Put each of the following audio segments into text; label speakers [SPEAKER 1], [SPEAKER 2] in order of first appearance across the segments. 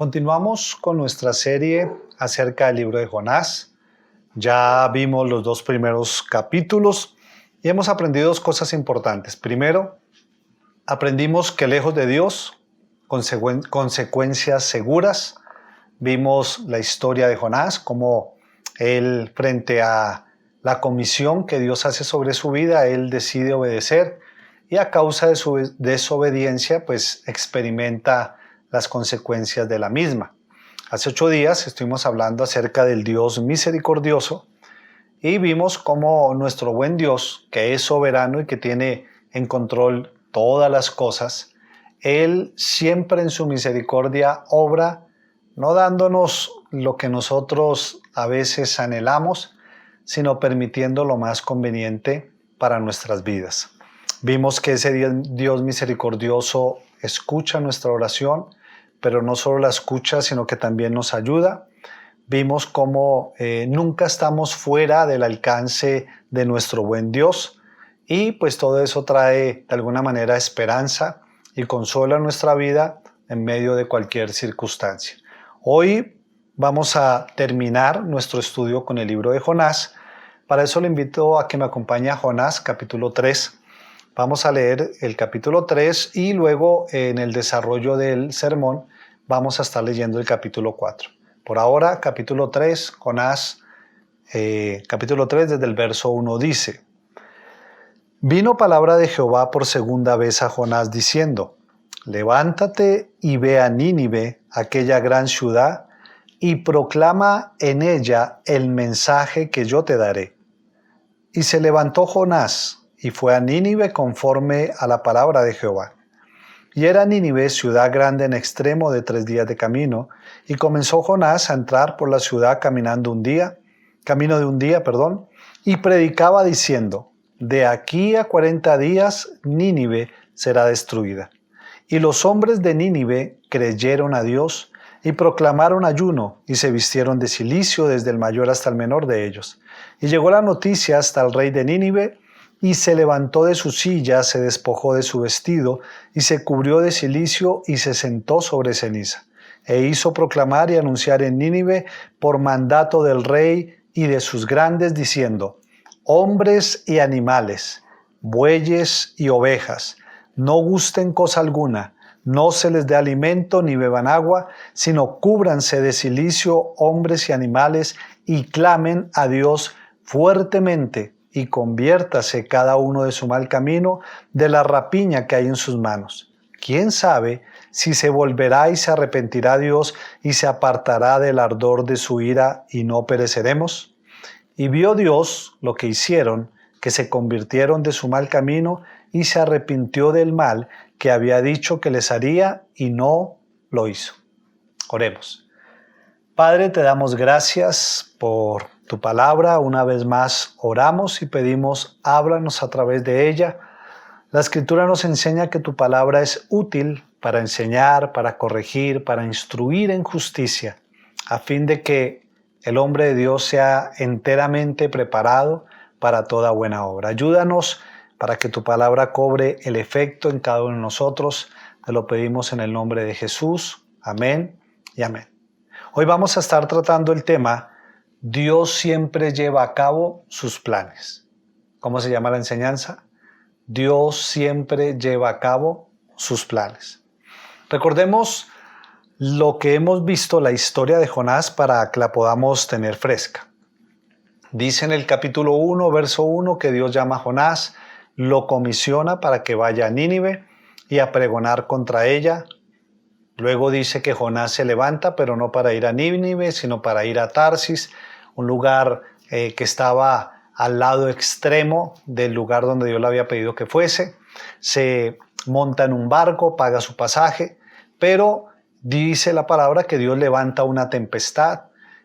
[SPEAKER 1] Continuamos con nuestra serie acerca del libro de Jonás. Ya vimos los 2 primeros capítulos y hemos aprendido 2 cosas importantes. Primero, aprendimos que lejos de Dios, consecuencias seguras. Vimos la historia de Jonás, cómo él, frente a la comisión que Dios hace sobre su vida, él decide obedecer y a causa de su desobediencia, pues experimenta las consecuencias de la misma. Hace 8 días estuvimos hablando acerca del Dios misericordioso y vimos cómo nuestro buen Dios, que es soberano y que tiene en control todas las cosas, Él siempre en su misericordia obra, no dándonos lo que nosotros a veces anhelamos, sino permitiendo lo más conveniente para nuestras vidas. Vimos que ese Dios misericordioso escucha nuestra oración, pero no solo la escucha, sino que también nos ayuda. Vimos cómo nunca estamos fuera del alcance de nuestro buen Dios y pues todo eso trae de alguna manera esperanza y consuelo a nuestra vida en medio de cualquier circunstancia. Hoy vamos a terminar nuestro estudio con el libro de Jonás. Para eso le invito a que me acompañe a Jonás capítulo 3. Vamos a leer el capítulo 3 y luego en el desarrollo del sermón vamos a estar leyendo el capítulo 4. Por ahora, capítulo 3, Jonás, capítulo 3 desde el verso 1 dice: Vino palabra de Jehová por segunda vez a Jonás diciendo: Levántate y ve a Nínive, aquella gran ciudad, y proclama en ella el mensaje que yo te daré. Y se levantó Jonás y fue a Nínive conforme a la palabra de Jehová. Y era Nínive ciudad grande en extremo de 3 días de camino, y comenzó Jonás a entrar por la ciudad camino de un día, y predicaba diciendo: De aquí a 40 días Nínive será destruida. Y los hombres de Nínive creyeron a Dios y proclamaron ayuno y se vistieron de cilicio desde el mayor hasta el menor de ellos. Y llegó la noticia hasta el rey de Nínive, y se levantó de su silla, se despojó de su vestido y se cubrió de cilicio y se sentó sobre ceniza. E hizo proclamar y anunciar en Nínive por mandato del rey y de sus grandes, diciendo: Hombres y animales, bueyes y ovejas, no gusten cosa alguna, no se les dé alimento ni beban agua, sino cúbranse de cilicio hombres y animales y clamen a Dios fuertemente, y conviértase cada uno de su mal camino, de la rapiña que hay en sus manos. ¿Quién sabe si se volverá y se arrepentirá Dios y se apartará del ardor de su ira y no pereceremos? Y vio Dios lo que hicieron, que se convirtieron de su mal camino y se arrepintió del mal que había dicho que les haría y no lo hizo. Oremos. Padre, te damos gracias por tu palabra. Una vez más oramos y pedimos: háblanos a través de ella. La Escritura nos enseña que tu palabra es útil para enseñar, para corregir, para instruir en justicia, a fin de que el hombre de Dios sea enteramente preparado para toda buena obra. Ayúdanos para que tu palabra cobre el efecto en cada uno de nosotros. Te lo pedimos en el nombre de Jesús. Amén y amén. Hoy vamos a estar tratando el tema: Dios siempre lleva a cabo sus planes. ¿Cómo se llama la enseñanza? Dios siempre lleva a cabo sus planes. Recordemos lo que hemos visto, la historia de Jonás, para que la podamos tener fresca. Dice en el capítulo 1, verso 1, que Dios llama a Jonás, lo comisiona para que vaya a Nínive y a pregonar contra ella. Luego dice que Jonás se levanta, pero no para ir a Nínive, sino para ir a Tarsis, un lugar que estaba al lado extremo del lugar donde Dios le había pedido que fuese. Se monta en un barco, paga su pasaje, pero dice la palabra que Dios levanta una tempestad.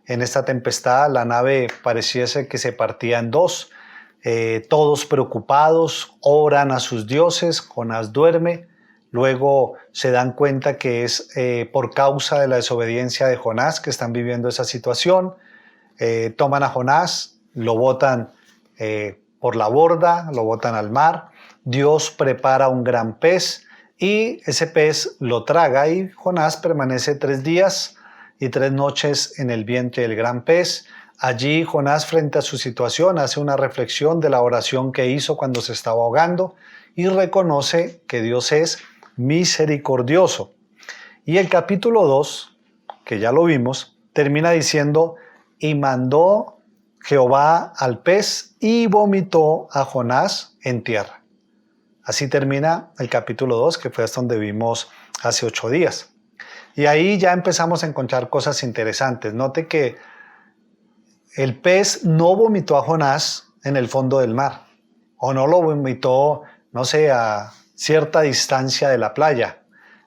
[SPEAKER 1] En esta tempestad la nave pareciese que se partía en 2. Todos preocupados, oran a sus dioses. Jonás duerme. Luego se dan cuenta que es por causa de la desobediencia de Jonás que están viviendo esa situación. Toman a Jonás, lo botan por la borda, lo botan al mar. Dios prepara un gran pez y ese pez lo traga y Jonás permanece 3 días y 3 noches en el vientre del gran pez. Allí Jonás, frente a su situación, hace una reflexión de la oración que hizo cuando se estaba ahogando y reconoce que Dios es misericordioso. Y el capítulo 2, que ya lo vimos, termina diciendo: y mandó Jehová al pez y vomitó a Jonás en tierra. Así termina el capítulo 2, que fue hasta donde vimos hace 8 días. Y ahí ya empezamos a encontrar cosas interesantes. Note que el pez no vomitó a Jonás en el fondo del mar, o no lo vomitó, no sé, a cierta distancia de la playa.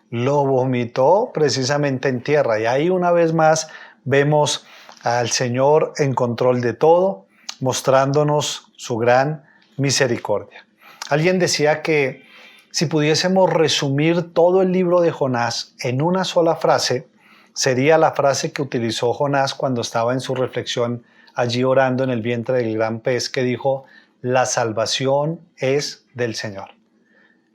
[SPEAKER 1] Lo vomitó precisamente en tierra. Y ahí una vez más vemos al Señor en control de todo, mostrándonos su gran misericordia. Alguien decía que si pudiésemos resumir todo el libro de Jonás en una sola frase, sería la frase que utilizó Jonás cuando estaba en su reflexión allí orando en el vientre del gran pez, que dijo: la salvación es del Señor.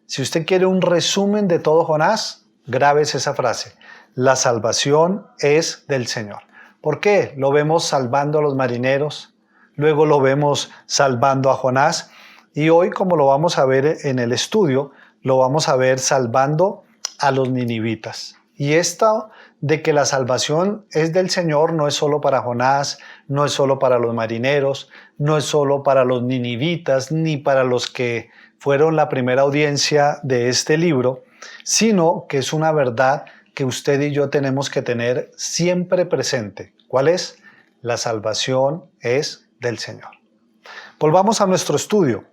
[SPEAKER 1] Si usted quiere un resumen de todo Jonás, grábese esa frase: la salvación es del Señor. ¿Por qué? Lo vemos salvando a los marineros, luego lo vemos salvando a Jonás, y hoy, como lo vamos a ver en el estudio, lo vamos a ver salvando a los ninivitas. Y esto de que la salvación es del Señor no es solo para Jonás, no es solo para los marineros, no es solo para los ninivitas, ni para los que fueron la primera audiencia de este libro, sino que es una verdad que usted y yo tenemos que tener siempre presente. ¿Cuál es? La salvación es del Señor. Volvamos a nuestro estudio.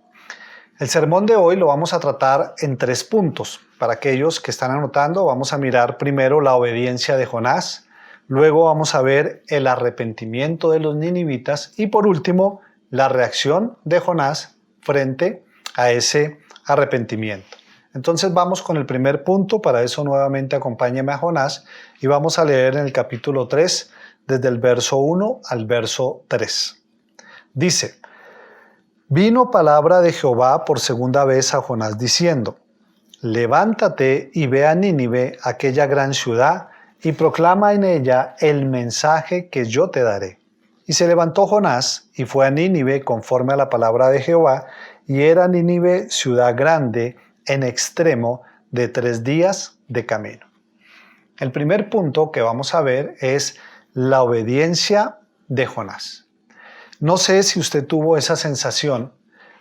[SPEAKER 1] El sermón de hoy lo vamos a tratar en 3 puntos. Para aquellos que están anotando, vamos a mirar primero la obediencia de Jonás, luego vamos a ver el arrepentimiento de los ninivitas y por último, la reacción de Jonás frente a ese arrepentimiento. Entonces vamos con el primer punto. Para eso nuevamente acompáñeme a Jonás y vamos a leer en el capítulo 3 desde el verso 1 al verso 3. Dice: vino palabra de Jehová por segunda vez a Jonás diciendo: levántate y ve a Nínive, aquella gran ciudad, y proclama en ella el mensaje que yo te daré. Y se levantó Jonás y fue a Nínive conforme a la palabra de Jehová, y era Nínive ciudad grande en extremo de 3 días de camino. El primer punto que vamos a ver es la obediencia de Jonás. No sé si usted tuvo esa sensación,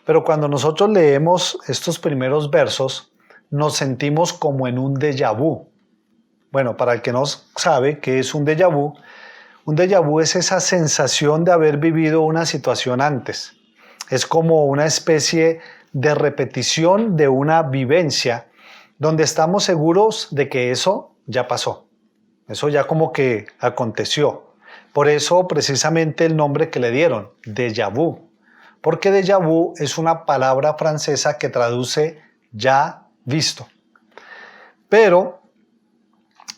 [SPEAKER 1] pero cuando nosotros leemos estos primeros versos, nos sentimos como en un déjà vu. Bueno, para el que no sabe qué es un déjà vu es esa sensación de haber vivido una situación antes. Es como una especie de repetición de una vivencia donde estamos seguros de que eso ya pasó. Eso ya como que aconteció. Por eso precisamente el nombre que le dieron, déjà vu. Porque déjà vu es una palabra francesa que traduce ya visto. Pero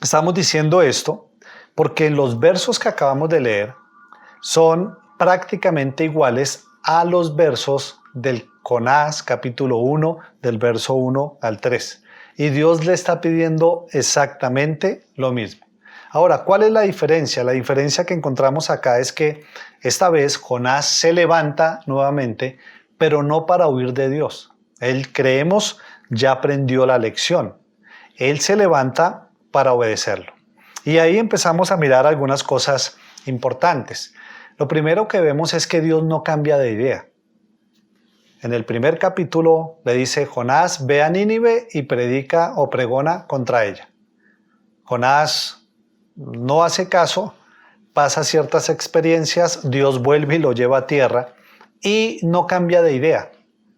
[SPEAKER 1] estamos diciendo esto porque los versos que acabamos de leer son prácticamente iguales a los versos del Jonás capítulo 1, del verso 1 al 3. Y Dios le está pidiendo exactamente lo mismo. Ahora, ¿cuál es la diferencia? La diferencia que encontramos acá es que esta vez Jonás se levanta nuevamente, pero no para huir de Dios. Él, creemos, ya aprendió la lección. Él se levanta para obedecerlo. Y ahí empezamos a mirar algunas cosas importantes. Lo primero que vemos es que Dios no cambia de idea. En el primer capítulo le dice: Jonás, ve a Nínive y predica o pregona contra ella. Jonás no hace caso, pasa ciertas experiencias, Dios vuelve y lo lleva a tierra y no cambia de idea.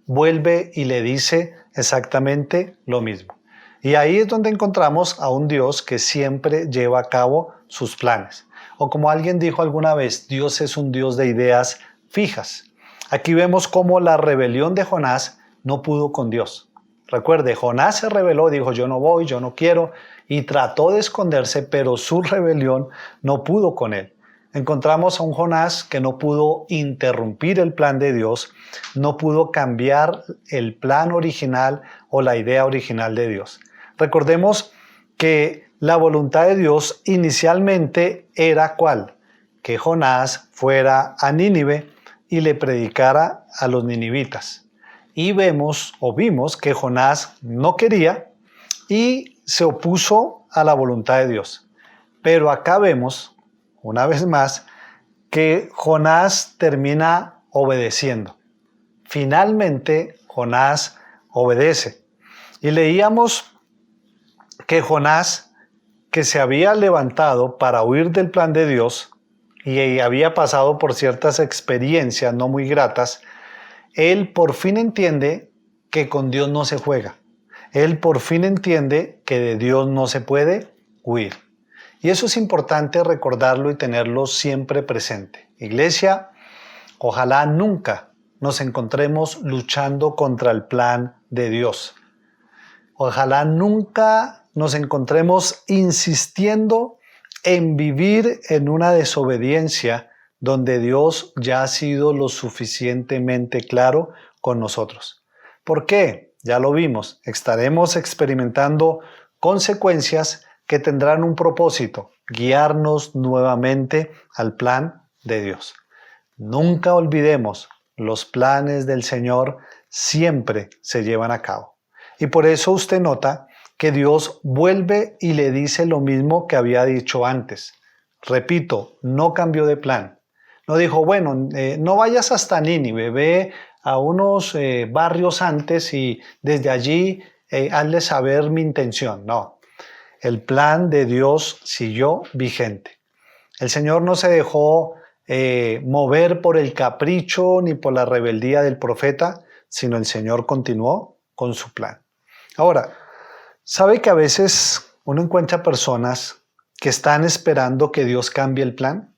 [SPEAKER 1] Vuelve y le dice exactamente lo mismo. Y ahí es donde encontramos a un Dios que siempre lleva a cabo sus planes. O como alguien dijo alguna vez, Dios es un Dios de ideas fijas. Aquí vemos cómo la rebelión de Jonás no pudo con Dios. Recuerde, Jonás se rebeló, dijo: yo no voy, yo no quiero, y trató de esconderse, pero su rebelión no pudo con él. Encontramos a un Jonás que no pudo interrumpir el plan de Dios, no pudo cambiar el plan original o la idea original de Dios. Recordemos que la voluntad de Dios inicialmente era ¿cuál? Que Jonás fuera a Nínive y le predicara a los ninivitas. Y vimos que Jonás no quería y se opuso a la voluntad de Dios. Pero acá vemos, una vez más, que Jonás termina obedeciendo. Finalmente, Jonás obedece. Y leíamos que Jonás, que se había levantado para huir del plan de Dios y había pasado por ciertas experiencias no muy gratas, él por fin entiende que con Dios no se juega. Él por fin entiende que de Dios no se puede huir. Y eso es importante recordarlo y tenerlo siempre presente. Iglesia, ojalá nunca nos encontremos luchando contra el plan de Dios. Ojalá nunca nos encontremos insistiendo en vivir en una desobediencia donde Dios ya ha sido lo suficientemente claro con nosotros. ¿Por qué? Ya lo vimos, estaremos experimentando consecuencias que tendrán un propósito, guiarnos nuevamente al plan de Dios. Nunca olvidemos, los planes del Señor siempre se llevan a cabo. Y por eso usted nota que Dios vuelve y le dice lo mismo que había dicho antes. Repito, no cambió de plan. No dijo, bueno, no vayas hasta Nínive, ve a unos barrios antes y desde allí hazle saber mi intención. No, el plan de Dios siguió vigente. El Señor no se dejó mover por el capricho ni por la rebeldía del profeta, sino el Señor continuó con su plan. Ahora, ¿sabe que a veces uno encuentra personas que están esperando que Dios cambie el plan?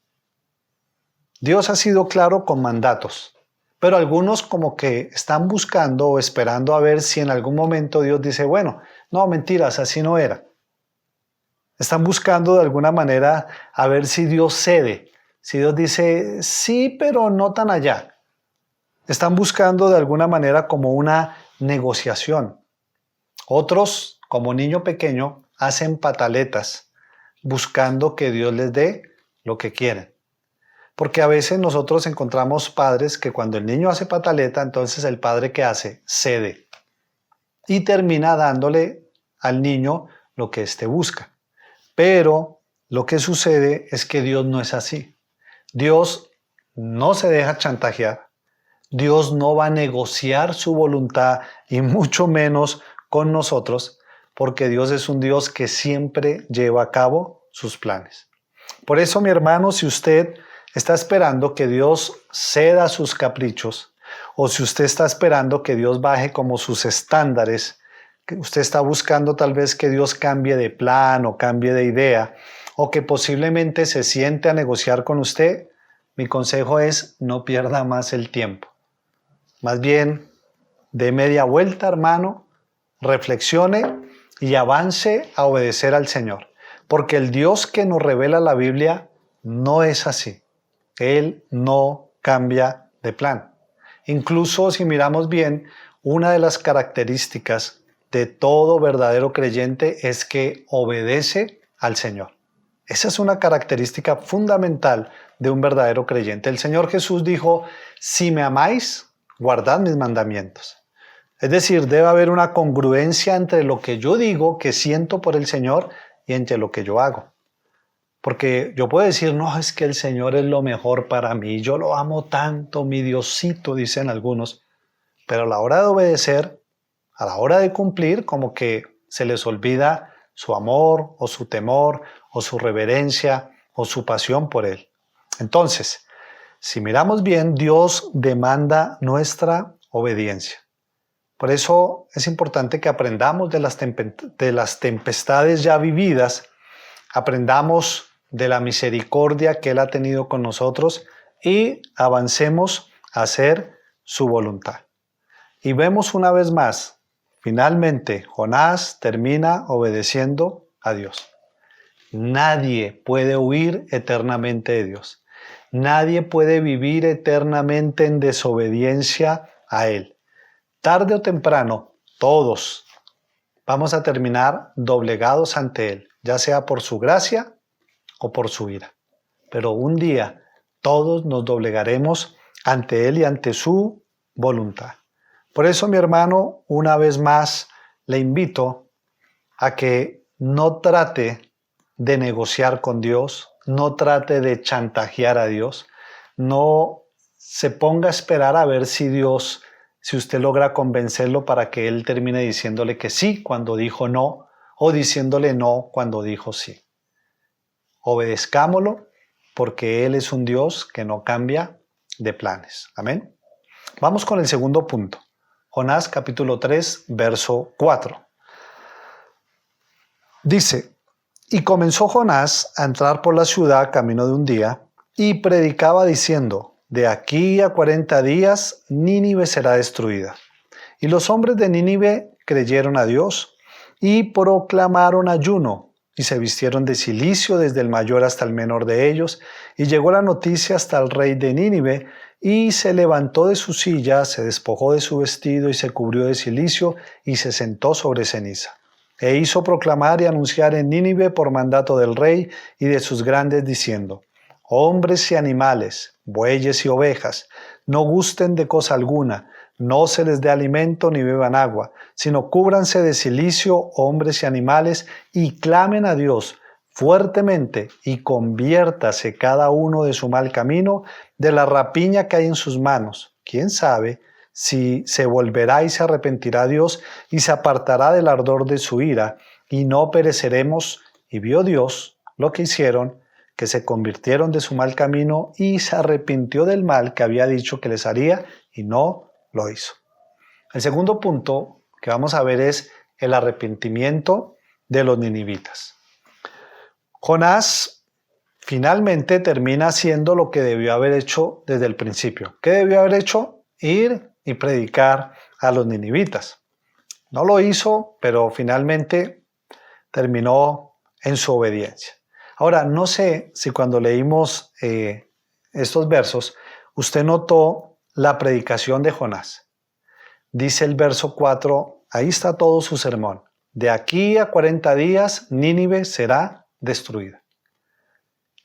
[SPEAKER 1] Dios ha sido claro con mandatos, pero algunos como que están buscando o esperando a ver si en algún momento Dios dice, bueno, no, mentiras, así no era. Están buscando de alguna manera a ver si Dios cede, si Dios dice, sí, pero no tan allá. Están buscando de alguna manera como una negociación. Otros, como niño pequeño, hacen pataletas buscando que Dios les dé lo que quieren. Porque a veces nosotros encontramos padres que cuando el niño hace pataleta, entonces el padre ¿qué hace? Cede. Y termina dándole al niño lo que éste busca. Pero lo que sucede es que Dios no es así. Dios no se deja chantajear. Dios no va a negociar su voluntad y mucho menos con nosotros, porque Dios es un Dios que siempre lleva a cabo sus planes. Por eso, mi hermano, si usted está esperando que Dios ceda sus caprichos, o si usted está esperando que Dios baje como sus estándares, que usted está buscando tal vez que Dios cambie de plan o cambie de idea, o que posiblemente se siente a negociar con usted, mi consejo es no pierda más el tiempo. Más bien, dé media vuelta, hermano, reflexione y avance a obedecer al Señor. Porque el Dios que nos revela la Biblia no es así. Él no cambia de plan. Incluso si miramos bien, una de las características de todo verdadero creyente es que obedece al Señor. Esa es una característica fundamental de un verdadero creyente. El Señor Jesús dijo, si me amáis, guardad mis mandamientos. Es decir, debe haber una congruencia entre lo que yo digo, que siento por el Señor, y entre lo que yo hago. Porque yo puedo decir, no, es que el Señor es lo mejor para mí, yo lo amo tanto, mi Diosito, dicen algunos, pero a la hora de obedecer, a la hora de cumplir, como que se les olvida su amor, o su temor, o su reverencia, o su pasión por Él. Entonces, si miramos bien, Dios demanda nuestra obediencia. Por eso es importante que aprendamos de las tempestades ya vividas, aprendamos de la misericordia que Él ha tenido con nosotros y avancemos a hacer su voluntad. Y vemos una vez más, finalmente Jonás termina obedeciendo a Dios. Nadie puede huir eternamente de Dios. Nadie puede vivir eternamente en desobediencia a Él. Tarde o temprano, todos vamos a terminar doblegados ante Él, ya sea por su gracia o por su ira. Pero un día todos nos doblegaremos ante Él y ante su voluntad. Por eso, mi hermano, una vez más le invito a que no trate de negociar con Dios, no trate de chantajear a Dios, no se ponga a esperar a ver si usted logra convencerlo para que Él termine diciéndole que sí cuando dijo no, o diciéndole no cuando dijo sí. Obedezcámoslo porque Él es un Dios que no cambia de planes. Amén. Vamos con el segundo punto. Jonás capítulo 3, verso 4. Dice: y comenzó Jonás a entrar por la ciudad camino de un día, y predicaba diciendo: de aquí a 40 días Nínive será destruida. Y los hombres de Nínive creyeron a Dios, y proclamaron ayuno, y se vistieron de cilicio desde el mayor hasta el menor de ellos, y llegó la noticia hasta el rey de Nínive, y se levantó de su silla, se despojó de su vestido, y se cubrió de cilicio, y se sentó sobre ceniza. E hizo proclamar y anunciar en Nínive por mandato del rey y de sus grandes, diciendo: hombres y animales, bueyes y ovejas, no gusten de cosa alguna, no se les dé alimento ni beban agua, sino cúbranse de cilicio hombres y animales, y clamen a Dios fuertemente, y conviértase cada uno de su mal camino, de la rapiña que hay en sus manos. ¿Quién sabe si se volverá y se arrepentirá Dios y se apartará del ardor de su ira, y no pereceremos? Y vio Dios lo que hicieron, que se convirtieron de su mal camino, y se arrepintió del mal que había dicho que les haría, y no lo hizo. El segundo punto que vamos a ver es el arrepentimiento de los ninivitas. Jonás finalmente termina haciendo lo que debió haber hecho desde el principio. ¿Qué debió haber hecho? Ir y predicar a los ninivitas. No lo hizo, pero finalmente terminó en su obediencia. Ahora, no sé si cuando leímos estos versos, usted notó la predicación de Jonás. Dice el verso 4, ahí está todo su sermón. De aquí a 40 días, Nínive será destruida.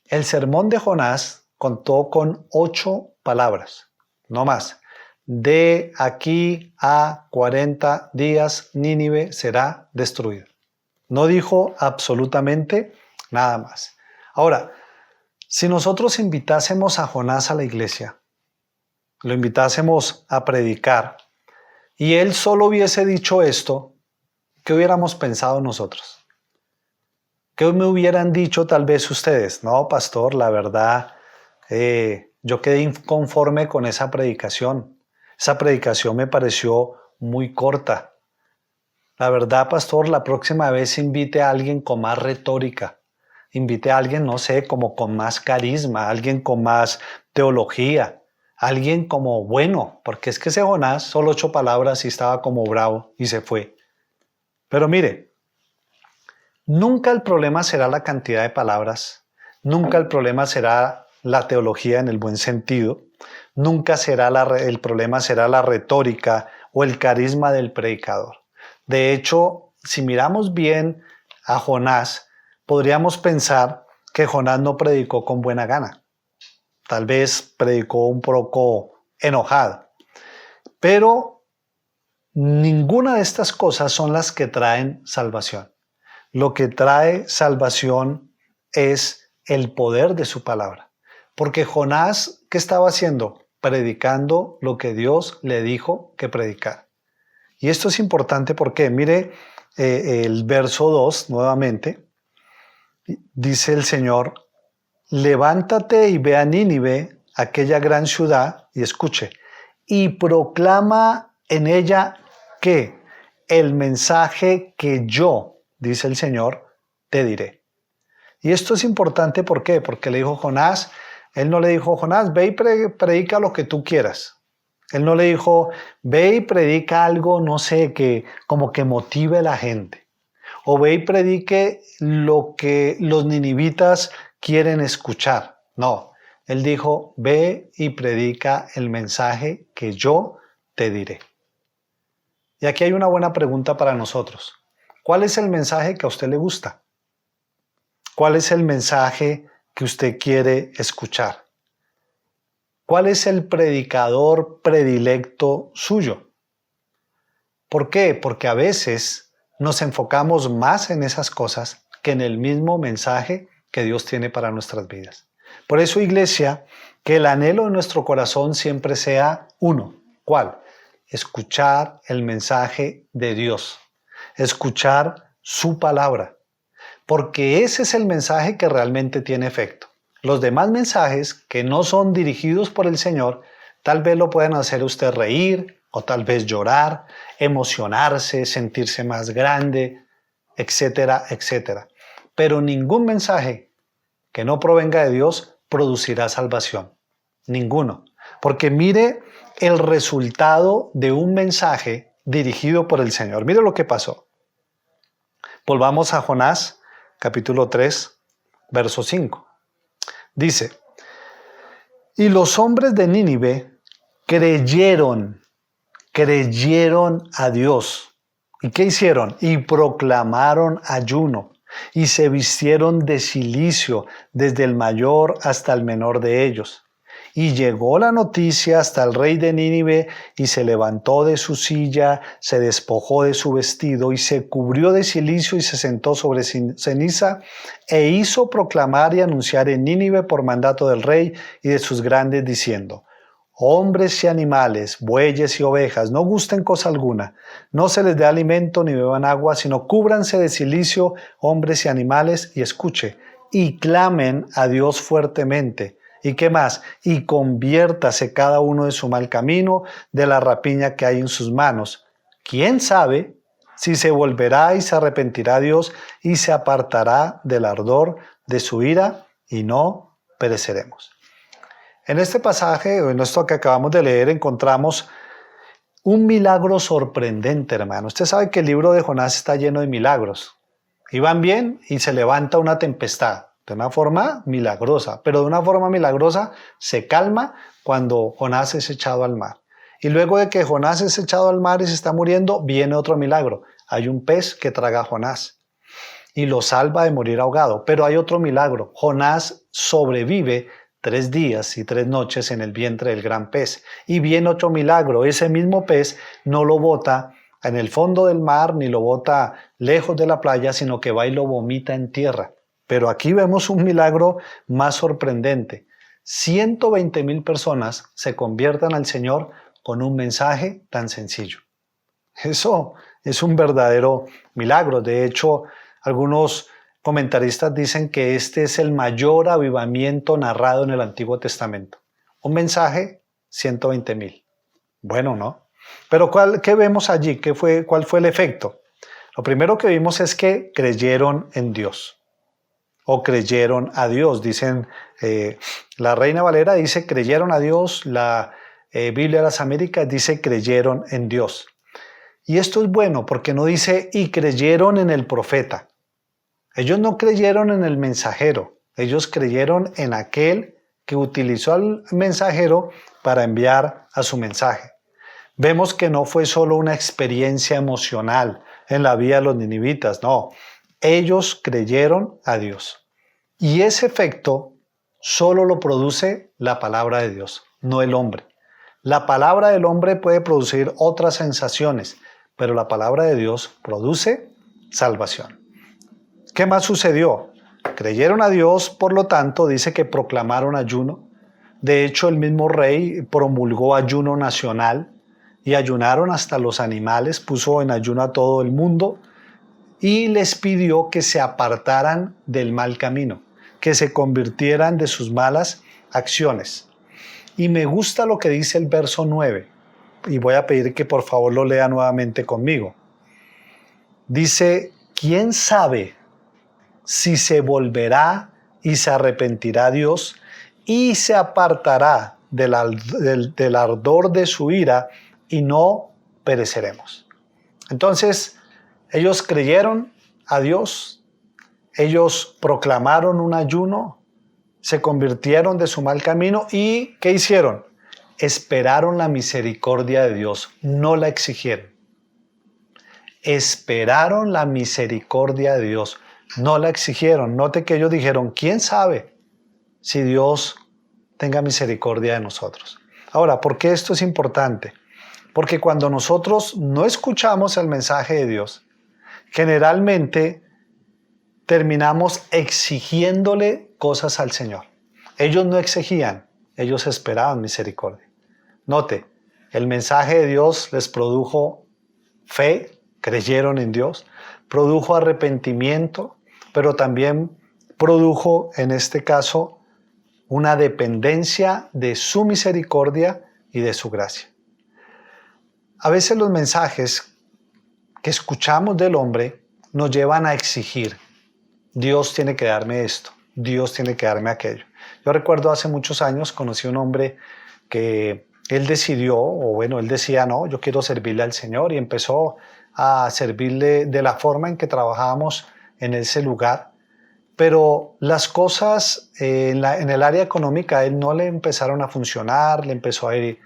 [SPEAKER 1] El sermón de Jonás contó con 8 palabras, no más. De aquí a 40 días, Nínive será destruida. No dijo absolutamente nada más. Ahora, si nosotros invitásemos a Jonás a la iglesia, lo invitásemos a predicar, y él solo hubiese dicho esto, ¿qué hubiéramos pensado nosotros? ¿Qué me hubieran dicho tal vez ustedes? No, pastor, la verdad, yo quedé inconforme con esa predicación. Esa predicación me pareció muy corta. La verdad, pastor, la próxima vez invite a alguien con más retórica. Invite a alguien, no sé, como con más carisma, alguien con más teología, alguien como bueno, porque es que ese Jonás solo 8 palabras y estaba como bravo y se fue. Pero mire, nunca el problema será la cantidad de palabras, nunca el problema será la teología en el buen sentido, nunca será el problema será la retórica o el carisma del predicador. De hecho, si miramos bien a Jonás, podríamos pensar que Jonás no predicó con buena gana. Tal vez predicó un poco enojado. Pero ninguna de estas cosas son las que traen salvación. Lo que trae salvación es el poder de su palabra. Porque Jonás, ¿qué estaba haciendo? Predicando lo que Dios le dijo que predicara. Y esto es importante porque, mire el verso 2 nuevamente, dice el Señor: levántate y ve a Nínive, aquella gran ciudad, y escuche, y proclama en ella que el mensaje que yo, dice el Señor, te diré. Y esto es importante, ¿por qué? Porque le dijo Jonás, él no le dijo: Jonás, ve y predica lo que tú quieras. Él no le dijo: ve y predica algo, no sé, que como que motive a la gente. O ve y predique lo que los ninivitas quieren escuchar. No, él dijo: ve y predica el mensaje que yo te diré. Y aquí hay una buena pregunta para nosotros. ¿Cuál es el mensaje que a usted le gusta? ¿Cuál es el mensaje que usted quiere escuchar? ¿Cuál es el predicador predilecto suyo? ¿Por qué? Porque a veces nos enfocamos más en esas cosas que en el mismo mensaje que Dios tiene para nuestras vidas. Por eso, iglesia, que el anhelo de nuestro corazón siempre sea uno. ¿Cuál? Escuchar el mensaje de Dios. Escuchar su palabra. Porque ese es el mensaje que realmente tiene efecto. Los demás mensajes que no son dirigidos por el Señor, tal vez lo puedan hacer usted reír, o tal vez llorar, emocionarse, sentirse más grande, etcétera, etcétera. Pero ningún mensaje que no provenga de Dios producirá salvación. Ninguno. Porque mire el resultado de un mensaje dirigido por el Señor. Mire lo que pasó. Volvamos a Jonás, capítulo 3, verso 5. Dice, y los hombres de Nínive creyeron a Dios. ¿Y qué hicieron? Y proclamaron ayuno y se vistieron de cilicio desde el mayor hasta el menor de ellos. Y llegó la noticia hasta el rey de Nínive y se levantó de su silla, se despojó de su vestido y se cubrió de cilicio y se sentó sobre ceniza e hizo proclamar y anunciar en Nínive por mandato del rey y de sus grandes diciendo, hombres y animales, bueyes y ovejas, no gusten cosa alguna, no se les dé alimento ni beban agua, sino cúbranse de cilicio, hombres y animales, y escuche, y clamen a Dios fuertemente. ¿Y qué más? Y conviértase cada uno de su mal camino, de la rapiña que hay en sus manos. ¿Quién sabe si se volverá y se arrepentirá Dios y se apartará del ardor de su ira y no pereceremos? En este pasaje, o en esto que acabamos de leer, encontramos un milagro sorprendente, hermano. Usted sabe que el libro de Jonás está lleno de milagros. Iban bien y se levanta una tempestad, de una forma milagrosa, pero de una forma milagrosa se calma cuando Jonás es echado al mar. Y luego de que Jonás es echado al mar y se está muriendo, viene otro milagro. Hay un pez que traga a Jonás y lo salva de morir ahogado. Pero hay otro milagro. Jonás sobrevive 3 días y 3 noches en el vientre del gran pez. Y viene otro milagro. Ese mismo pez no lo bota en el fondo del mar ni lo bota lejos de la playa, sino que va y lo vomita en tierra. Pero aquí vemos un milagro más sorprendente. 120,000 personas se conviertan al Señor con un mensaje tan sencillo. Eso es un verdadero milagro. De hecho, algunos comentaristas dicen que este es el mayor avivamiento narrado en el Antiguo Testamento. Un mensaje, 120,000. Bueno, ¿no? Pero ¿qué vemos allí? ¿Cuál fue el efecto? Lo primero que vimos es que creyeron en Dios. O creyeron a Dios. Dicen, la Reina Valera dice creyeron a Dios. La Biblia de las Américas dice creyeron en Dios. Y esto es bueno porque no dice y creyeron en el profeta. Ellos no creyeron en el mensajero. Ellos creyeron en aquel que utilizó al mensajero para enviar a su mensaje. Vemos que no fue solo una experiencia emocional en la vida de los ninivitas, no. Ellos creyeron a Dios. Y ese efecto solo lo produce la palabra de Dios, no el hombre. La palabra del hombre puede producir otras sensaciones, pero la palabra de Dios produce salvación. ¿Qué más sucedió? Creyeron a Dios, por lo tanto, dice que proclamaron ayuno. De hecho, el mismo rey promulgó ayuno nacional y ayunaron hasta los animales, puso en ayuno a todo el mundo y les pidió que se apartaran del mal camino, que se convirtieran de sus malas acciones. Y me gusta lo que dice el verso 9, y voy a pedir que por favor lo lea nuevamente conmigo. Dice, ¿quién sabe si se volverá y se arrepentirá Dios y se apartará del ardor de su ira y no pereceremos? Entonces, ellos creyeron a Dios, ellos proclamaron un ayuno, se convirtieron de su mal camino y ¿qué hicieron? Esperaron la misericordia de Dios, no la exigieron. esperaron la misericordia de Dios, no la exigieron. Note que ellos dijeron, ¿quién sabe si Dios tenga misericordia de nosotros? Ahora, ¿por qué esto es importante? Porque cuando nosotros no escuchamos el mensaje de Dios, generalmente terminamos exigiéndole cosas al Señor. Ellos no exigían, ellos esperaban misericordia. Note, el mensaje de Dios les produjo fe, creyeron en Dios, produjo arrepentimiento, pero también produjo, en este caso, una dependencia de su misericordia y de su gracia. A veces los mensajes que escuchamos del hombre nos llevan a exigir. Dios tiene que darme esto, Dios tiene que darme aquello. Yo recuerdo hace muchos años conocí a un hombre que él decidió, o bueno, él decía, no, yo quiero servirle al Señor, y empezó a servirle de la forma en que trabajábamos en ese lugar. Pero las cosas en el área económica a él no le empezaron a funcionar, le empezó a ir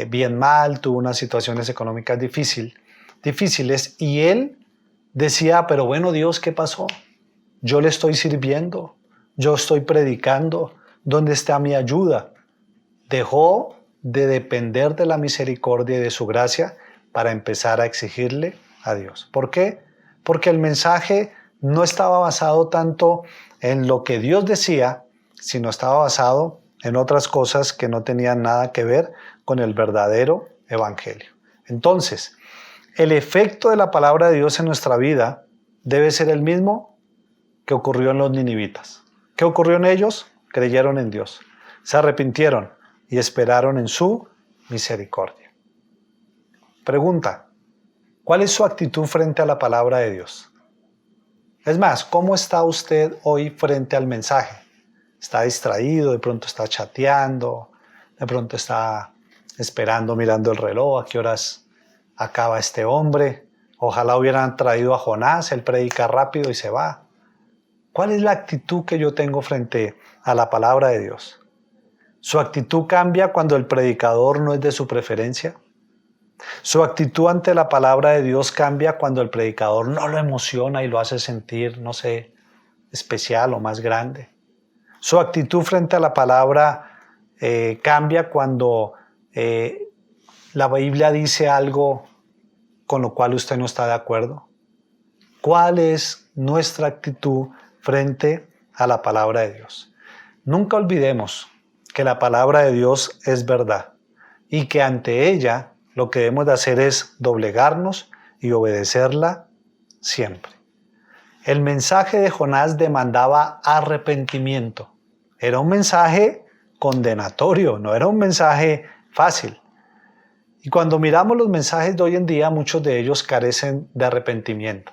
[SPEAKER 1] bien mal, tuvo unas situaciones económicas difíciles, y él decía, pero bueno, Dios, ¿qué pasó? Yo le estoy sirviendo, yo estoy predicando, ¿dónde está mi ayuda? Dejó de depender de la misericordia y de su gracia para empezar a exigirle a Dios. ¿Por qué? Porque el mensaje no estaba basado tanto en lo que Dios decía, sino estaba basado en otras cosas que no tenían nada que ver con el verdadero evangelio. Entonces, el efecto de la palabra de Dios en nuestra vida debe ser el mismo que ocurrió en los ninivitas. ¿Qué ocurrió en ellos? Creyeron en Dios, se arrepintieron y esperaron en su misericordia. Pregunta, ¿cuál es su actitud frente a la palabra de Dios? Es más, ¿cómo está usted hoy frente al mensaje? ¿Está distraído? ¿De pronto está chateando? ¿De pronto está esperando, mirando el reloj? ¿A qué horas acaba este hombre? Ojalá hubieran traído a Jonás, él predica rápido y se va. ¿Cuál es la actitud que yo tengo frente a la palabra de Dios? ¿Su actitud cambia cuando el predicador no es de su preferencia? ¿Su actitud ante la palabra de Dios cambia cuando el predicador no lo emociona y lo hace sentir, no sé, especial o más grande? ¿Su actitud frente a la palabra cambia cuando la Biblia dice algo con lo cual usted no está de acuerdo? ¿Cuál es nuestra actitud frente a la palabra de Dios? Nunca olvidemos que la palabra de Dios es verdad y que ante ella lo que debemos de hacer es doblegarnos y obedecerla siempre. El mensaje de Jonás demandaba arrepentimiento. Era un mensaje condenatorio, no era un mensaje fácil. Y cuando miramos los mensajes de hoy en día, muchos de ellos carecen de arrepentimiento.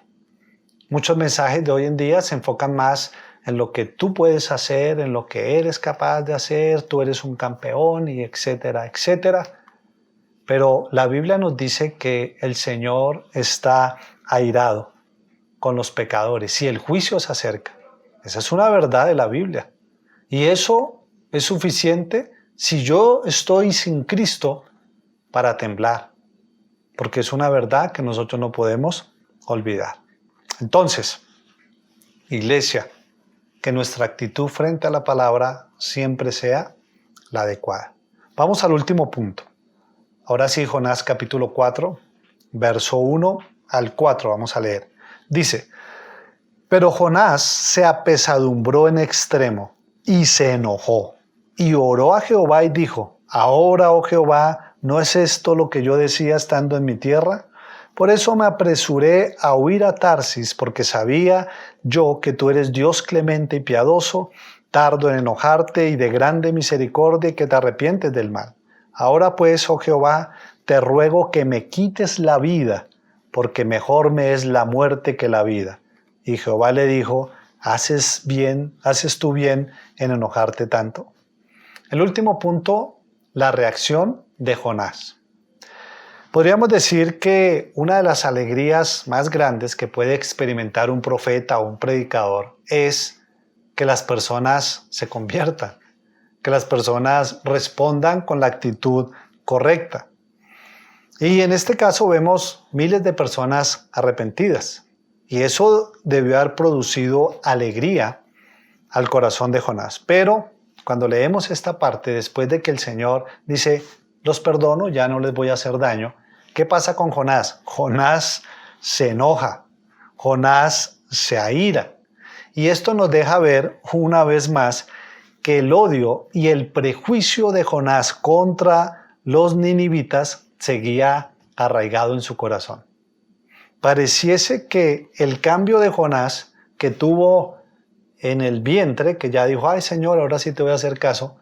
[SPEAKER 1] Muchos mensajes de hoy en día se enfocan más en lo que tú puedes hacer, en lo que eres capaz de hacer, tú eres un campeón y etcétera, etcétera. Pero la Biblia nos dice que el Señor está airado con los pecadores y el juicio se acerca. Esa es una verdad de la Biblia. Y eso es suficiente si yo estoy sin Cristo para temblar, porque es una verdad que nosotros no podemos olvidar. Entonces, iglesia, que nuestra actitud frente a la palabra siempre sea la adecuada. Vamos al último punto. Ahora sí, Jonás capítulo 4, verso 1 al 4, vamos a leer. Dice, pero Jonás se apesadumbró en extremo y se enojó y oró a Jehová y dijo, ahora, oh Jehová, ¿no es esto lo que yo decía estando en mi tierra? Por eso me apresuré a huir a Tarsis, porque sabía yo que tú eres Dios clemente y piadoso, tardo en enojarte y de grande misericordia y que te arrepientes del mal. Ahora pues, oh Jehová, te ruego que me quites la vida, porque mejor me es la muerte que la vida. Y Jehová le dijo, haces tú bien en enojarte tanto. El último punto, la reacción de Jonás. Podríamos decir que una de las alegrías más grandes que puede experimentar un profeta o un predicador es que las personas se conviertan, que las personas respondan con la actitud correcta. Y en este caso vemos miles de personas arrepentidas. Y eso debió haber producido alegría al corazón de Jonás. Pero cuando leemos esta parte, después de que el Señor dice, los perdono, ya no les voy a hacer daño, ¿qué pasa con Jonás? Jonás se enoja, Jonás se aira. Y esto nos deja ver una vez más que el odio y el prejuicio de Jonás contra los ninivitas seguía arraigado en su corazón. Pareciese que el cambio de Jonás que tuvo en el vientre, que ya dijo, ay Señor, ahora sí te voy a hacer caso,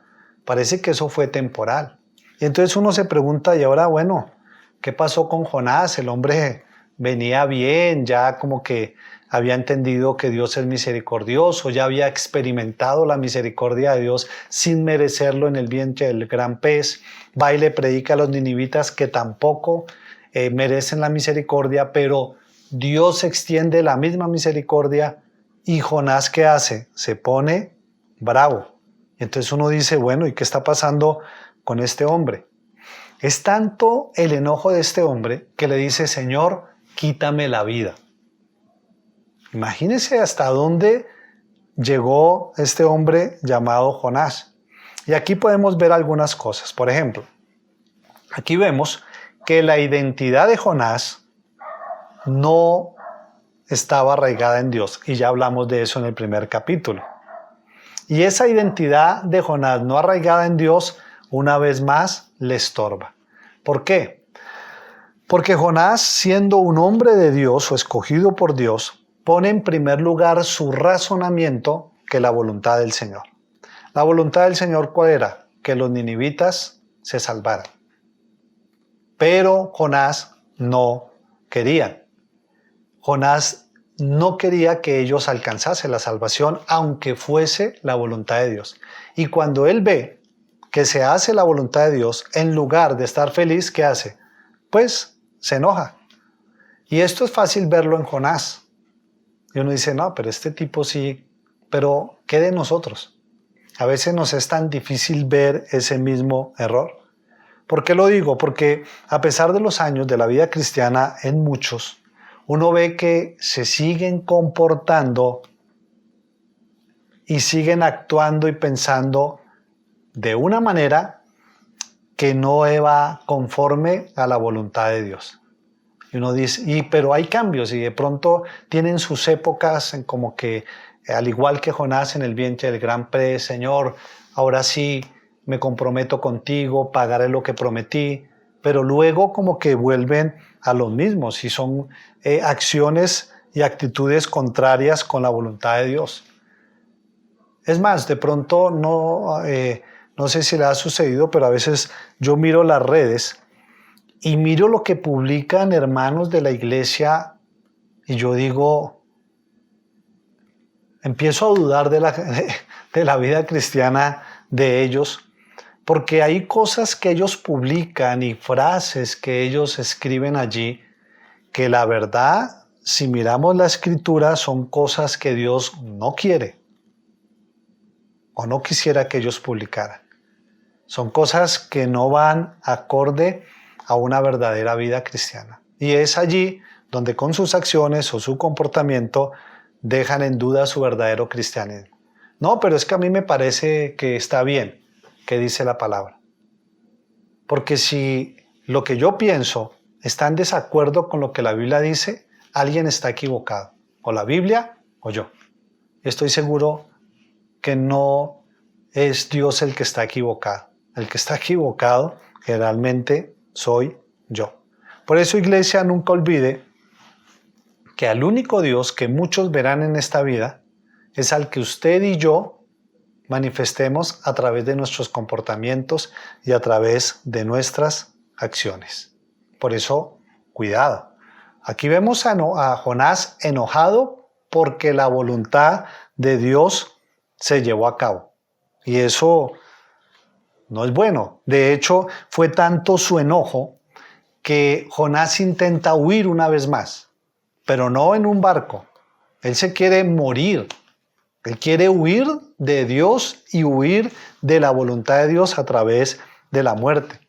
[SPEAKER 1] parece que eso fue temporal. Y entonces uno se pregunta, y ahora bueno, ¿qué pasó con Jonás? El hombre venía bien, ya como que había entendido que Dios es misericordioso, ya había experimentado la misericordia de Dios sin merecerlo en el vientre del gran pez. Va y le predica a los ninivitas que tampoco merecen la misericordia, pero Dios extiende la misma misericordia. Y Jonás, ¿qué hace? Se pone bravo. Entonces uno dice, bueno, ¿y qué está pasando con este hombre? Es tanto el enojo de este hombre que le dice, Señor, quítame la vida. Imagínese hasta dónde llegó este hombre llamado Jonás. Y aquí podemos ver algunas cosas. Por ejemplo, aquí vemos que la identidad de Jonás no estaba arraigada en Dios, y ya hablamos de eso en el primer capítulo. Y esa identidad de Jonás no arraigada en Dios, una vez más, le estorba. ¿Por qué? Porque Jonás, siendo un hombre de Dios o escogido por Dios, pone en primer lugar su razonamiento que la voluntad del Señor. La voluntad del Señor, ¿cuál era? Que los ninivitas se salvaran. Pero Jonás no quería. Jonás no quería que ellos alcanzasen la salvación, aunque fuese la voluntad de Dios. Y cuando él ve que se hace la voluntad de Dios, en lugar de estar feliz, ¿qué hace? Pues se enoja. Y esto es fácil verlo en Jonás. Y uno dice, no, pero este tipo sí, pero ¿qué de nosotros? A veces nos es tan difícil ver ese mismo error. ¿Por qué lo digo? Porque a pesar de los años de la vida cristiana en muchos, uno ve que se siguen comportando y siguen actuando y pensando de una manera que no va conforme a la voluntad de Dios. Y uno dice, pero hay cambios y de pronto tienen sus épocas en como que, al igual que Jonás en el vientre del gran pez, Señor, ahora sí me comprometo contigo, pagaré lo que prometí, pero luego como que vuelven a los mismos y son acciones y actitudes contrarias con la voluntad de Dios. Es más, de pronto no sé si le ha sucedido, pero a veces yo miro las redes y miro lo que publican hermanos de la iglesia y yo digo, empiezo a dudar de la vida cristiana de ellos, porque hay cosas que ellos publican y frases que ellos escriben allí que la verdad, si miramos la escritura, son cosas que Dios no quiere o no quisiera que ellos publicaran. Son cosas que no van acorde a una verdadera vida cristiana. Y es allí donde con sus acciones o su comportamiento dejan en duda su verdadero cristianismo. No, pero es que a mí me parece que está bien que dice la palabra. Porque si lo que yo pienso está en desacuerdo con lo que la Biblia dice, alguien está equivocado. O la Biblia o yo. Estoy seguro que no es Dios el que está equivocado. El que está equivocado generalmente soy yo. Por eso, iglesia, nunca olvide que al único Dios que muchos verán en esta vida es al que usted y yo manifestemos a través de nuestros comportamientos y a través de nuestras acciones. Por eso, cuidado. Aquí vemos a Jonás enojado porque la voluntad de Dios se llevó a cabo. Y eso no es bueno. De hecho, fue tanto su enojo que Jonás intenta huir una vez más, pero no en un barco. Él se quiere morir. Él quiere huir de Dios y huir de la voluntad de Dios a través de la muerte.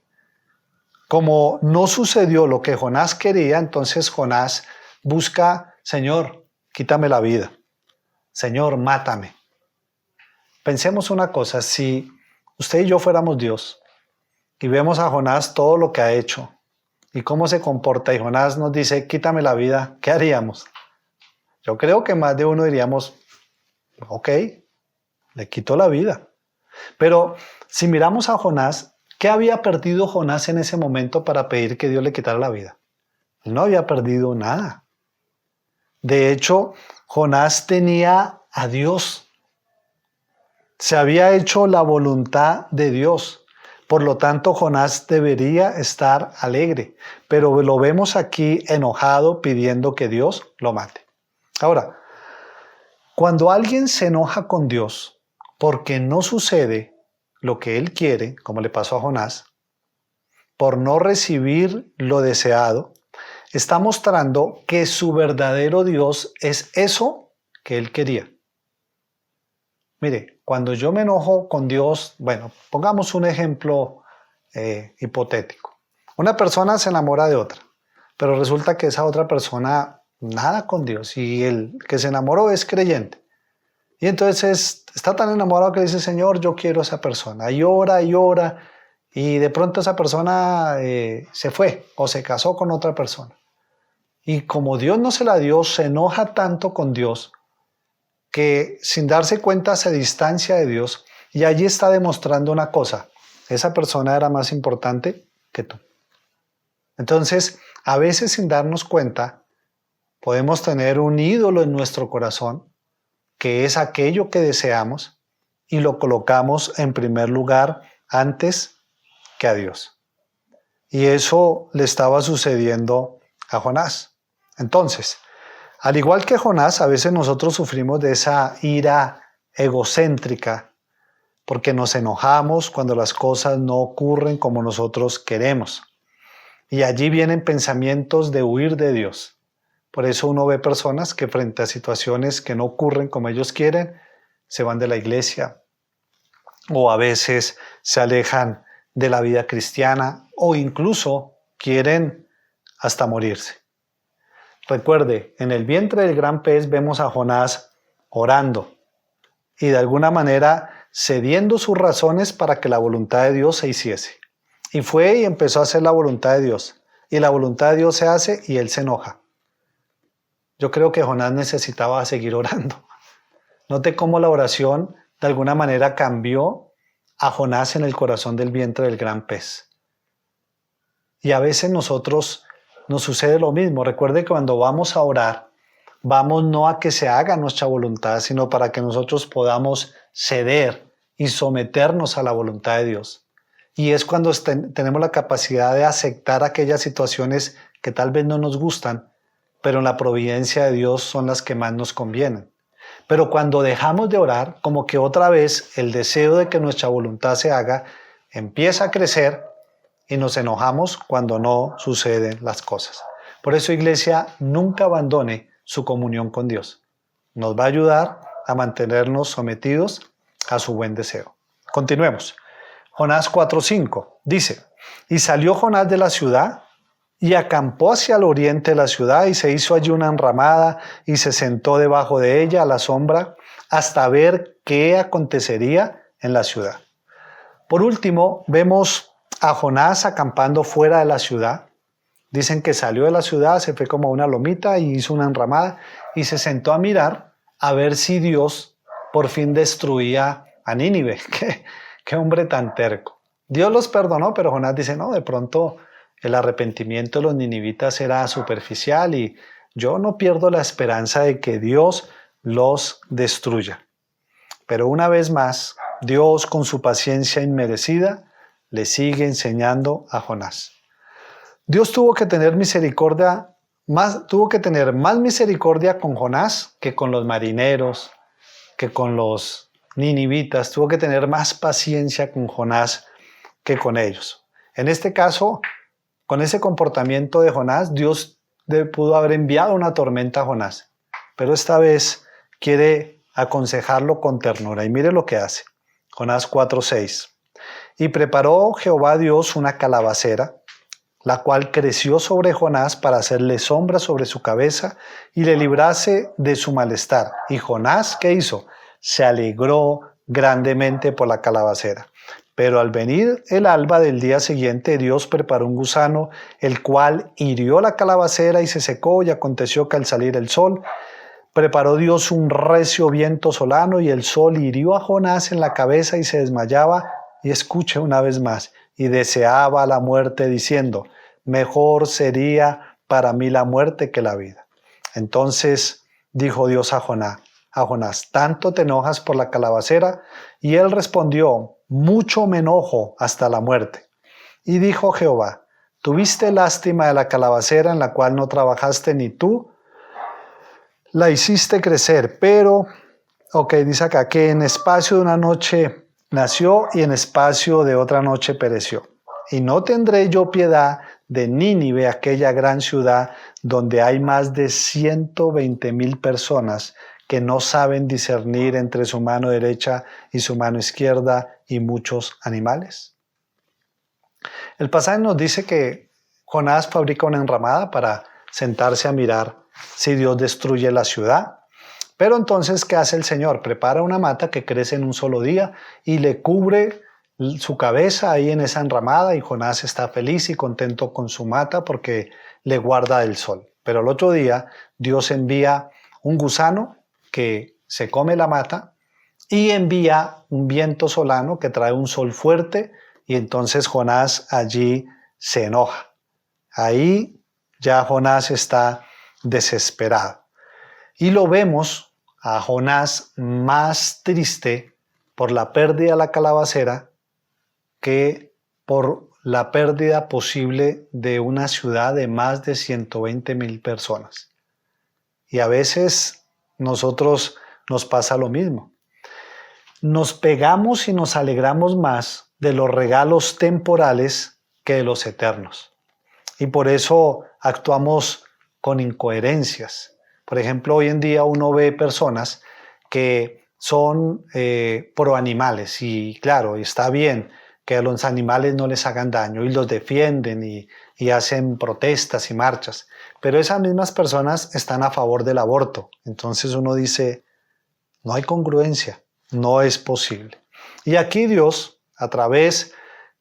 [SPEAKER 1] Como no sucedió lo que Jonás quería, entonces Jonás busca, Señor, quítame la vida. Señor, mátame. Pensemos una cosa, si usted y yo fuéramos Dios y vemos a Jonás todo lo que ha hecho y cómo se comporta y Jonás nos dice, quítame la vida, ¿qué haríamos? Yo creo que más de uno diríamos, ok, le quito la vida. Pero si miramos a Jonás, ¿qué había perdido Jonás en ese momento para pedir que Dios le quitara la vida? Él no había perdido nada. De hecho, Jonás tenía a Dios. Se había hecho la voluntad de Dios. Por lo tanto, Jonás debería estar alegre. Pero lo vemos aquí enojado pidiendo que Dios lo mate. Ahora, cuando alguien se enoja con Dios porque no sucede lo que él quiere, como le pasó a Jonás, por no recibir lo deseado, está mostrando que su verdadero Dios es eso que él quería. Mire, cuando yo me enojo con Dios, bueno, pongamos un ejemplo hipotético. Una persona se enamora de otra, pero resulta que esa otra persona nada con Dios y el que se enamoró es creyente. Y entonces está tan enamorado que dice, Señor, yo quiero a esa persona. Y ora, y de pronto esa persona se fue o se casó con otra persona. Y como Dios no se la dio, se enoja tanto con Dios que sin darse cuenta se distancia de Dios y allí está demostrando una cosa. Esa persona era más importante que tú. Entonces, a veces sin darnos cuenta, podemos tener un ídolo en nuestro corazón que es aquello que deseamos y lo colocamos en primer lugar antes que a Dios. Y eso le estaba sucediendo a Jonás. Entonces, al igual que Jonás, a veces nosotros sufrimos de esa ira egocéntrica porque nos enojamos cuando las cosas no ocurren como nosotros queremos. Y allí vienen pensamientos de huir de Dios. Por eso uno ve personas que frente a situaciones que no ocurren como ellos quieren, se van de la iglesia o a veces se alejan de la vida cristiana o incluso quieren hasta morirse. Recuerde, en el vientre del gran pez vemos a Jonás orando y de alguna manera cediendo sus razones para que la voluntad de Dios se hiciese. Y fue y empezó a hacer la voluntad de Dios. Y la voluntad de Dios se hace y él se enoja. Yo creo que Jonás necesitaba seguir orando. Note cómo la oración de alguna manera cambió a Jonás en el corazón del vientre del gran pez. Y a veces nosotros nos sucede lo mismo. Recuerde que cuando vamos a orar, vamos no a que se haga nuestra voluntad, sino para que nosotros podamos ceder y someternos a la voluntad de Dios. Y es cuando tenemos la capacidad de aceptar aquellas situaciones que tal vez no nos gustan, pero en la providencia de Dios son las que más nos convienen. Pero cuando dejamos de orar, como que otra vez el deseo de que nuestra voluntad se haga empieza a crecer y nos enojamos cuando no suceden las cosas. Por eso, iglesia, nunca abandone su comunión con Dios. Nos va a ayudar a mantenernos sometidos a su buen deseo. Continuemos. Jonás 4:5 dice, y salió Jonás de la ciudad y acampó hacia el oriente de la ciudad y se hizo allí una enramada y se sentó debajo de ella a la sombra hasta ver qué acontecería en la ciudad. Por último, vemos a Jonás acampando fuera de la ciudad. Dicen que salió de la ciudad, se fue como a una lomita y hizo una enramada y se sentó a mirar a ver si Dios por fin destruía a Nínive. Qué hombre tan terco. Dios los perdonó, pero Jonás dice, no, de pronto el arrepentimiento de los ninivitas era superficial y yo no pierdo la esperanza de que Dios los destruya. Pero una vez más, Dios con su paciencia inmerecida le sigue enseñando a Jonás. Dios tuvo que tener más misericordia con Jonás que con los marineros, que con los ninivitas. Tuvo que tener más paciencia con Jonás que con ellos. En este caso, con ese comportamiento de Jonás, Dios pudo haber enviado una tormenta a Jonás, pero esta vez quiere aconsejarlo con ternura. Y mire lo que hace. Jonás 4:6. Y preparó Jehová Dios una calabacera la cual creció sobre Jonás para hacerle sombra sobre su cabeza y le librase de su malestar. Y Jonás, ¿qué hizo? Se alegró grandemente por la calabacera. Pero al venir el alba del día siguiente, Dios preparó un gusano, el cual hirió la calabacera y se secó, y aconteció que al salir el sol, preparó Dios un recio viento solano, y el sol hirió a Jonás en la cabeza y se desmayaba, y escuche una vez más, y deseaba la muerte, diciendo: mejor sería para mí la muerte que la vida. Entonces dijo Dios a Jonás, ¿tanto te enojas por la calabacera? Y él respondió: mucho me enojo hasta la muerte. Y dijo Jehová: ¿tuviste lástima de la calabacera en la cual no trabajaste ni tú la hiciste crecer? Pero, dice acá que en espacio de una noche nació y en espacio de otra noche pereció. Y no tendré yo piedad de Nínive, aquella gran ciudad donde hay más de 120,000 personas que no saben discernir entre su mano derecha y su mano izquierda, y muchos animales. El pasaje nos dice que Jonás fabrica una enramada para sentarse a mirar si Dios destruye la ciudad. Pero entonces, ¿qué hace el Señor? Prepara una mata que crece en un solo día y le cubre su cabeza ahí en esa enramada, y Jonás está feliz y contento con su mata porque le guarda del sol. Pero el otro día Dios envía un gusano que se come la mata y envía un viento solano que trae un sol fuerte, y entonces Jonás allí se enoja. Ahí ya Jonás está desesperado. Y lo vemos a Jonás más triste por la pérdida de la calabacera que por la pérdida posible de una ciudad de más de 120,000 personas. Y a veces nosotros nos pasa lo mismo. Nos pegamos y nos alegramos más de los regalos temporales que de los eternos. Y por eso actuamos con incoherencias. Por ejemplo, hoy en día uno ve personas que son pro animales, y claro, está bien que a los animales no les hagan daño, y los defienden y hacen protestas y marchas, pero esas mismas personas están a favor del aborto. Entonces uno dice, no hay congruencia, no es posible. Y aquí Dios, a través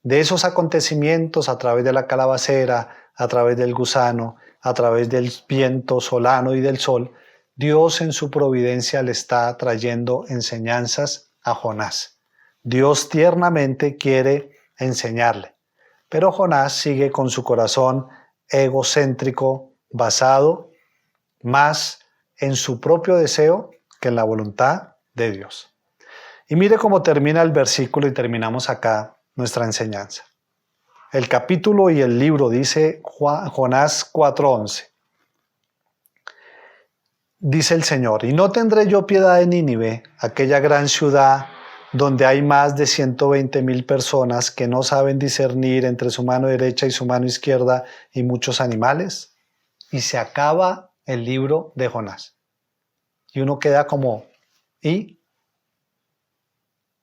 [SPEAKER 1] de esos acontecimientos, a través de la calabacera, a través del gusano, a través del viento solano y del sol, Dios en su providencia le está trayendo enseñanzas a Jonás. Dios tiernamente quiere enseñarle, pero Jonás sigue con su corazón egocéntrico, basado más en su propio deseo que en la voluntad de Dios. Y mire cómo termina el versículo, y terminamos acá nuestra enseñanza. El capítulo y el libro dice Jonás 4:11. Dice el Señor: y no tendré yo piedad de Nínive, aquella gran ciudad donde hay más de 120,000 personas que no saben discernir entre su mano derecha y su mano izquierda, y muchos animales. Y se acaba el libro de Jonás. Y uno queda como, ¿y?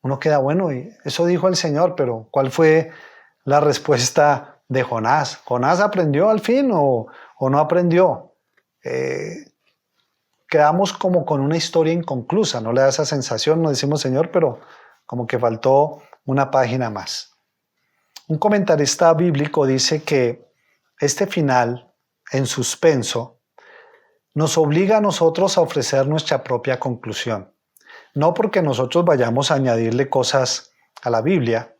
[SPEAKER 1] Uno queda, bueno, y eso dijo el Señor, pero ¿cuál fue la respuesta de Jonás? ¿Jonás aprendió al fin o no aprendió? Quedamos como con una historia inconclusa, ¿no le da esa sensación? Nos decimos, Señor, pero como que faltó una página más. Un comentarista bíblico dice que este final en suspenso nos obliga a nosotros a ofrecer nuestra propia conclusión. No porque nosotros vayamos a añadirle cosas a la Biblia,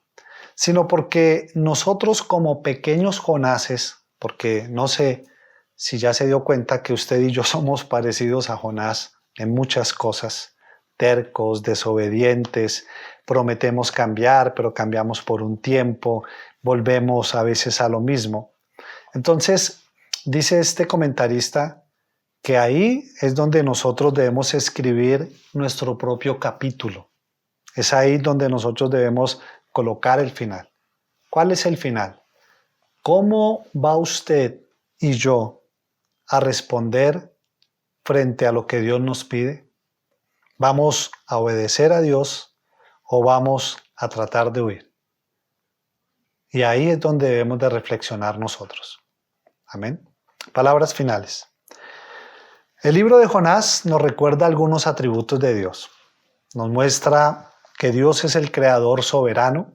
[SPEAKER 1] sino porque nosotros, como pequeños Jonases, porque no sé si ya se dio cuenta que usted y yo somos parecidos a Jonás en muchas cosas, tercos, desobedientes, prometemos cambiar, pero cambiamos por un tiempo, volvemos a veces a lo mismo. Entonces, dice este comentarista que ahí es donde nosotros debemos escribir nuestro propio capítulo. Es ahí donde nosotros debemos colocar el final. ¿Cuál es el final? ¿Cómo va usted y yo a responder frente a lo que Dios nos pide? ¿Vamos a obedecer a Dios o vamos a tratar de huir? Y ahí es donde debemos de reflexionar nosotros. Amén. Palabras finales. El libro de Jonás nos recuerda algunos atributos de Dios. Nos muestra que Dios es el creador soberano.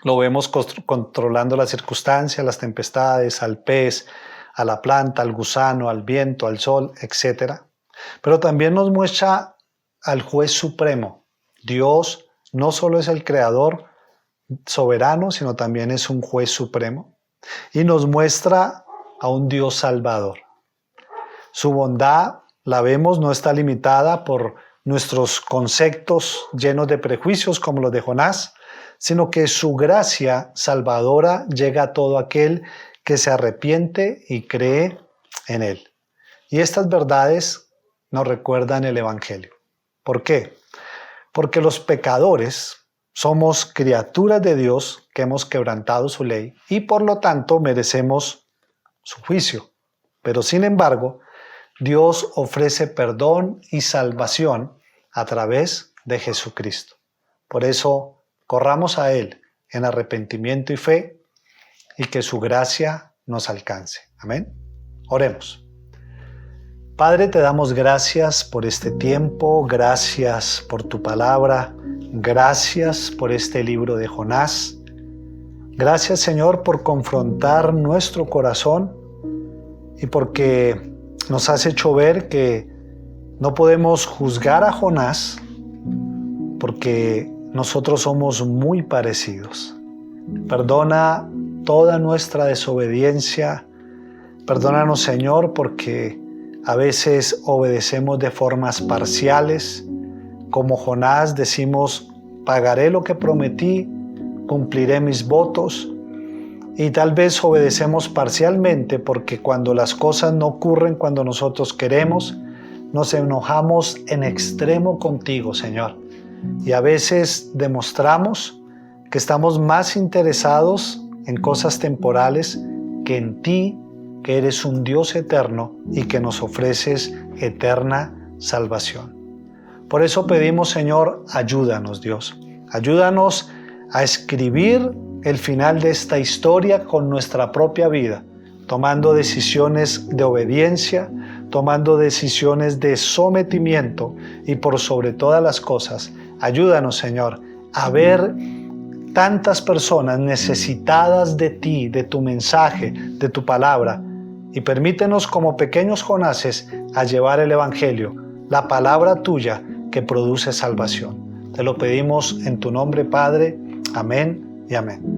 [SPEAKER 1] Lo vemos controlando las circunstancias, las tempestades, al pez, a la planta, al gusano, al viento, al sol, etc. Pero también nos muestra al juez supremo. Dios no solo es el creador soberano, sino también es un juez supremo. Y nos muestra a un Dios salvador. Su bondad, la vemos, no está limitada por nuestros conceptos llenos de prejuicios como los de Jonás, sino que su gracia salvadora llega a todo aquel que se arrepiente y cree en él. Y estas verdades nos recuerdan el Evangelio. ¿Por qué? Porque los pecadores somos criaturas de Dios que hemos quebrantado su ley y por lo tanto merecemos su juicio. Pero sin embargo, Dios ofrece perdón y salvación a través de Jesucristo. Por eso, corramos a Él en arrepentimiento y fe y que su gracia nos alcance. Amén. Oremos. Padre, te damos gracias por este tiempo, gracias por tu palabra, gracias por este libro de Jonás. Gracias, Señor, por confrontar nuestro corazón y porque nos has hecho ver que no podemos juzgar a Jonás porque nosotros somos muy parecidos. Perdona toda nuestra desobediencia. Perdónanos, Señor, porque a veces obedecemos de formas parciales. Como Jonás decimos, pagaré lo que prometí, cumpliré mis votos. Y tal vez obedecemos parcialmente porque cuando las cosas no ocurren cuando nosotros queremos, nos enojamos en extremo contigo, Señor. Y a veces demostramos que estamos más interesados en cosas temporales que en ti, que eres un Dios eterno y que nos ofreces eterna salvación. Por eso pedimos, Señor, ayúdanos, Dios. Ayúdanos a escribir el final de esta historia con nuestra propia vida, tomando decisiones de obediencia, tomando decisiones de sometimiento y por sobre todas las cosas, ayúdanos, Señor, a ver tantas personas necesitadas de ti, de tu mensaje, de tu palabra, y permítenos como pequeños Jonases a llevar el Evangelio, la palabra tuya que produce salvación. Te lo pedimos en tu nombre, Padre. Amén y amén.